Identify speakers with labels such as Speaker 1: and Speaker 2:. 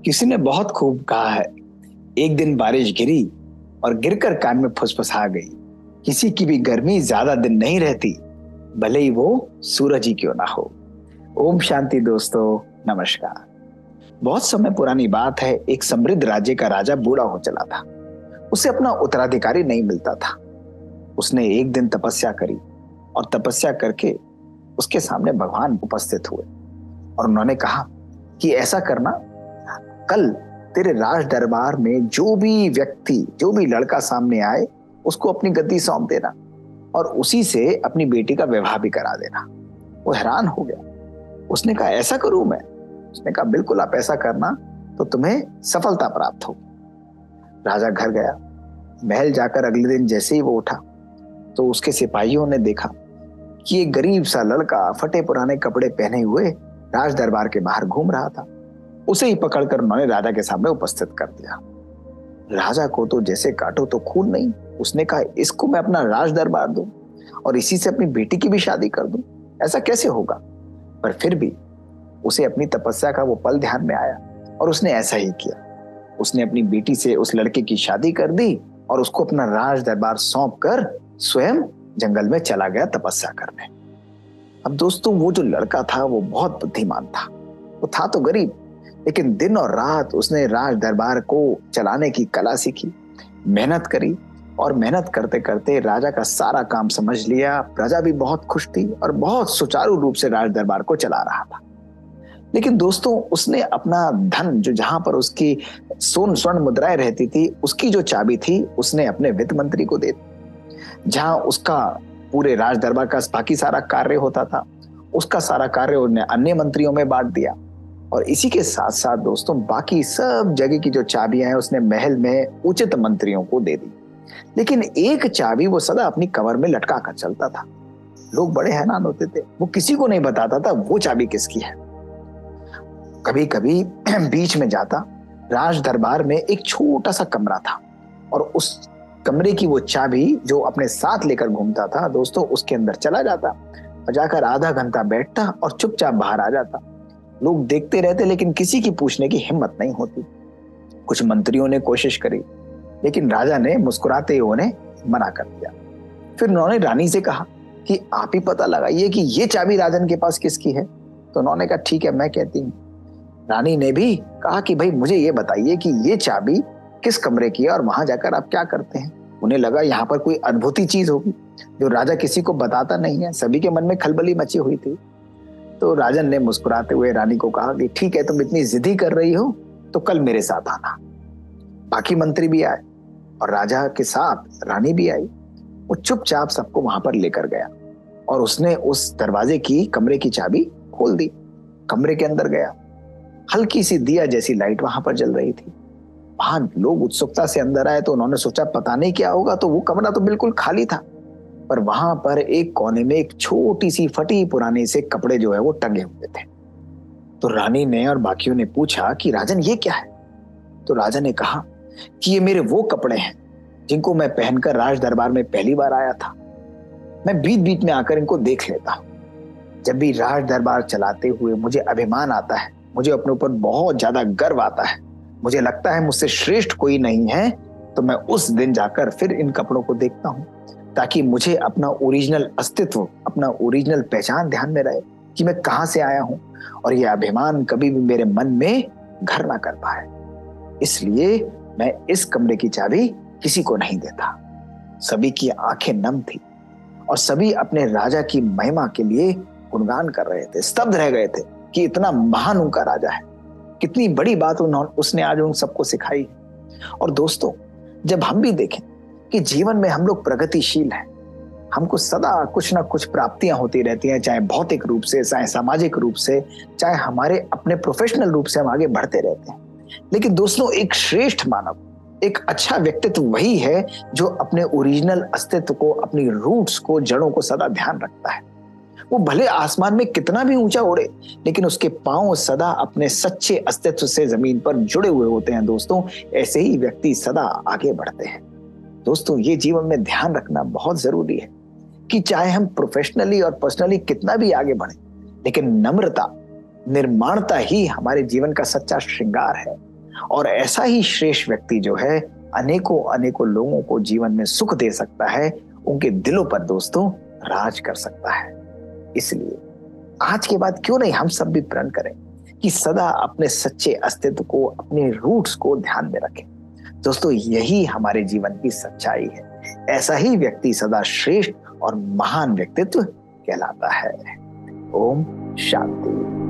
Speaker 1: किसी ने बहुत खूब कहा है, एक दिन बारिश गिरी और गिरकर कान में फुसफुसा गई। किसी की भी गर्मी ज्यादा दिन नहीं रहती, भले ही वो सूरज ही क्यों ना हो। ओम शांति दोस्तों, नमस्कार। बहुत समय पुरानी बात है, एक समृद्ध राज्य का राजा बूढ़ा हो चला था। उसे अपना उत्तराधिकारी नहीं मिलता था। उसने एक दिन तपस्या करी और तपस्या करके उसके सामने भगवान उपस्थित हुए और उन्होंने कहा कि ऐसा करना, कल तेरे राज दरबार में जो भी व्यक्ति, जो भी लड़का सामने आए, उसको अपनी गद्दी सौंप देना और उसी से अपनी बेटी का विवाह भी करा देना। वो हैरान हो गया। उसने कहा, ऐसा करूं मैं? उसने कहा, बिल्कुल, आप ऐसा करना तो तुम्हें सफलता प्राप्त होगी। राजा घर गया। महल जाकर अगले दिन जैसे ही वो उठा तो उसके सिपाहियों ने देखा कि एक गरीब सा लड़का फटे पुराने कपड़े पहने हुए राज दरबार के बाहर घूम रहा था। उसे ही पकड़कर उन्होंने राजा के सामने उपस्थित कर दिया। राजा को तो जैसे काटो तो खून नहीं। उसने कहा, इसको मैं अपना राज दरबार दूं और इसी से अपनी बेटी की भी शादी कर दूं? ऐसा कैसे होगा? पर फिर भी उसे अपनी तपस्या का वो पल ध्यान में आया और उसने ऐसा ही किया। उसने अपनी बेटी से उस लड़के की शादी कर दी और उसको अपना राज दरबार सौंप कर स्वयं जंगल में चला गया तपस्या करने। अब दोस्तों, वो जो लड़का था वो बहुत बुद्धिमान था। वो था तो गरीब, लेकिन दिन और रात उसने राज दरबार को चलाने की कला सीखी, मेहनत करी और मेहनत करते करते राजा का सारा काम समझ लिया। प्रजा भी बहुत खुश थी और बहुत सुचारू रूप से राज दरबार को चला रहा था। लेकिन दोस्तों, उसने अपना धन, जो जहां पर उसकी सोन स्वर्ण मुद्राएं रहती थी, उसकी जो चाबी थी उसने अपने वित्त मंत्री को दे दी। जहां उसका पूरे राज दरबार का बाकी सारा कार्य होता था, उसका सारा कार्य उन्होंने अन्य मंत्रियों में बांट दिया। और इसी के साथ साथ दोस्तों, बाकी सब जगह की जो चाबियां हैं उसने महल में उचित मंत्रियों को दे दी। लेकिन एक चाबी वो सदा अपनी कमर में लटका कर चलता था। लोग बड़े हैरान होते थे। वो किसी को नहीं बताता था वो चाबी किसकी है। कभी कभी बीच में जाता, राज दरबार में एक छोटा सा कमरा था और उस कमरे की वो चाबी जो अपने साथ लेकर घूमता था दोस्तों, उसके अंदर चला जाता और जाकर आधा घंटा बैठता और चुपचाप बाहर आ जाता। लोग देखते रहते, लेकिन किसी की पूछने की हिम्मत नहीं होती। कुछ मंत्रियों ने कोशिश करी, लेकिन राजा ने मुस्कुराते हुए उन्हें मना कर दिया। फिर उन्होंने रानी से कहा कि आप ही पता लगाइए कि ये चाबी राजन के पास किसकी है। तो उन्होंने कहा, ठीक है, मैं कहती हूँ। रानी ने भी कहा कि भाई, मुझे ये बताइए कि ये चाबी किस कमरे की है और वहां जाकर आप क्या करते हैं। उन्हें लगा यहाँ पर कोई अद्भुत चीज होगी जो राजा किसी को बताता नहीं है। सभी के मन में खलबली मची हुई थी। तो राजन ने मुस्कुराते हुए रानी को कहा कि ठीक है, तुम इतनी जिद्दी कर रही हो तो कल मेरे साथ आना। बाकी मंत्री भी आए और राजा के साथ रानी भी आई। वो चुपचाप सबको वहां पर लेकर गया और उसने उस दरवाजे की, कमरे की चाबी खोल दी। कमरे के अंदर गया। हल्की सी दिया जैसी लाइट वहां पर जल रही थी। वहां लोग उत्सुकता से अंदर आए तो उन्होंने सोचा पता नहीं क्या होगा। तो वो कमरा तो बिल्कुल खाली था, पर वहां पर एक कोने में एक छोटी सी फटी पुरानी से कपड़े जो है वो टंगे हुए थे। तो रानी ने और बाकियों ने पूछा कि राजन, ये क्या है? तो राजा ने कहा कि ये मेरे वो कपड़े हैं जिनको मैं पहनकर राज दरबार में पहली बार आया था। मैं बीच बीच में आकर इनको देख लेता हूं। जब भी राज दरबार चलाते हुए मुझे अभिमान आता है, मुझे अपने ऊपर बहुत ज्यादा गर्व आता है, मुझे लगता है मुझसे श्रेष्ठ कोई नहीं है, तो मैं उस दिन जाकर फिर इन कपड़ों को देखता हूं, ताकि मुझे अपना ओरिजिनल अस्तित्व, अपना ओरिजिनल पहचान ध्यान में रहे कि मैं कहां से आया हूं और यह अभिमान कभी भी मेरे मन में घर ना कर पाए। इसलिए मैं इस कमरे की चाबी किसी को नहीं देता। सभी की आंखें नम थी और सभी अपने राजा की महिमा के लिए गुणगान कर रहे थे, स्तब्ध रह गए थे कि इतना महान उनका राजा है, कितनी बड़ी बात उसने आज उन सबको सिखाई है। और दोस्तों, जब हम भी देखें कि जीवन में हम लोग प्रगतिशील हैं, हमको सदा कुछ ना कुछ प्राप्तियां होती रहती हैं, चाहे भौतिक रूप से, चाहे सामाजिक रूप से, चाहे हमारे अपने प्रोफेशनल रूप से हम आगे बढ़ते रहते हैं। लेकिन दोस्तों, एक श्रेष्ठ मानव, एक अच्छा व्यक्तित्व वही है जो अपने ओरिजिनल अस्तित्व को, अपनी रूट्स को, जड़ों को सदा ध्यान रखता है। वो भले आसमान में कितना भी ऊंचा उड़े, लेकिन उसके पांव सदा अपने सच्चे अस्तित्व से जमीन पर जुड़े हुए होते हैं। दोस्तों, ऐसे ही व्यक्ति सदा आगे बढ़ते हैं। दोस्तों, ये जीवन में ध्यान रखना बहुत जरूरी है कि चाहे हम प्रोफेशनली और पर्सनली कितना भी आगे बढ़े, लेकिन नम्रता, निर्माणता ही हमारे जीवन का सच्चा श्रृंगार है। और ऐसा ही श्रेष्ठ व्यक्ति जो है अनेकों अनेकों लोगों को जीवन में सुख दे सकता है, उनके दिलों पर दोस्तों राज कर सकता है। इसलिए आज के बाद क्यों नहीं हम सब भी प्रण करें कि सदा अपने सच्चे अस्तित्व को, अपने रूट्स को ध्यान में रखें। दोस्तों यही हमारे जीवन की सच्चाई है। ऐसा ही व्यक्ति सदा श्रेष्ठ और महान व्यक्तित्व कहलाता है। ओम शांति।